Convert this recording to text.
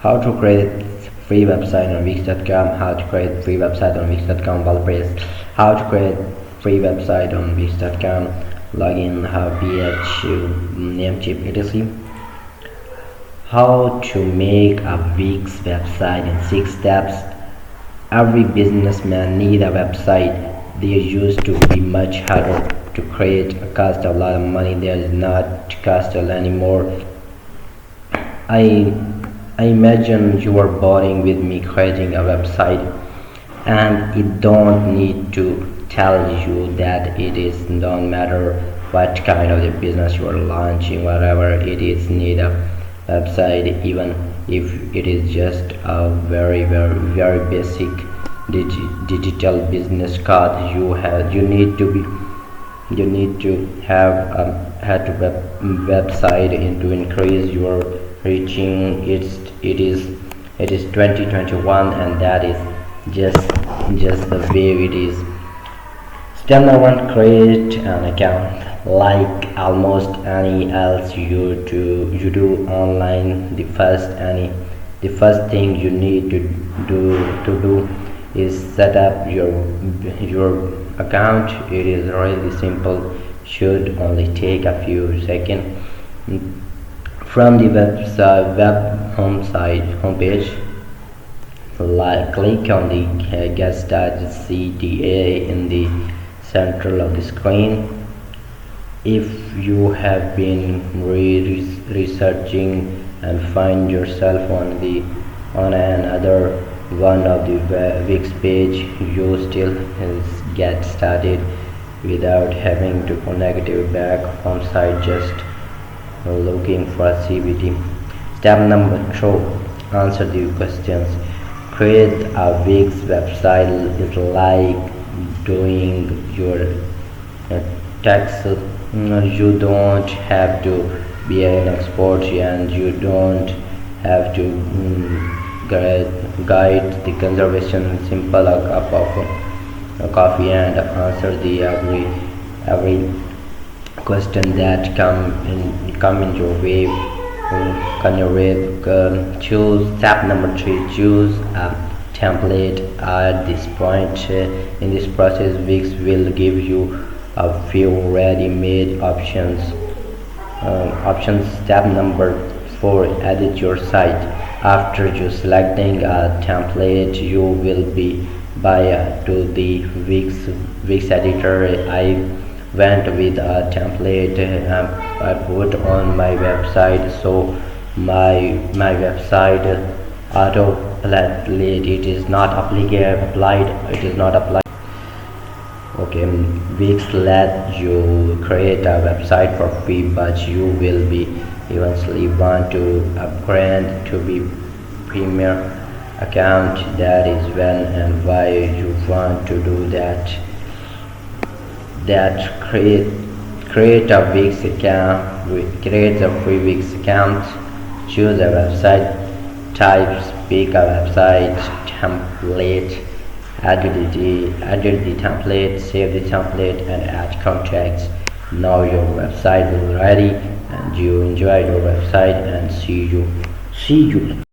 How to create free website on Wix.com, how to create free website on Wix.com, WordPress, how to create free website on Wix.com, login, how ph, Namecheap, etc. How to make a Wix website in 6 steps. Every businessman need a website. They used to be much harder to create, cost a lot of money. There is not cost anymore. I imagine you are boring with me creating a website, and it don't need to tell you that it is don't matter what kind of the business you are launching, whatever it is, need a website, even if it is just a very basic digital business card. You need to have a website to increase your reaching. It is 2021, and that is just the way it is. Step number 1: create an account. Like almost any else you do online, the first thing you need to do is set up your account. It is really simple, should only take a few seconds. From the web homepage, click on the Get Started CTA in the center of the screen. If you have been researching and find yourself on another one of the Wix page, you still get started without having to connect it back home site, just looking for a CBT. Step number 2: answer the questions. Create a Wix website is like doing your taxes. You don't have to be an expert, and you don't have to guide the conservation. Simple, a cup of coffee, and answer the every question that come in your way. Choose step number 3: choose a template. At this point in this process, Wix will give you a few ready-made options. Step number 4: edit your site. After you selecting a template, you will be to the Wix editor. I went with a template I put on my website, so my website automatically it is not applied. Okay, Wix let you create a website for free, but you will be eventually want to upgrade to be premier account. That is when and why you want to do that. Create a Wix account. Create a free Wix account. Choose a website type. Pick a website template. Edit the template, save the template, and add contacts. Now your website is ready, and you enjoy your website, and see you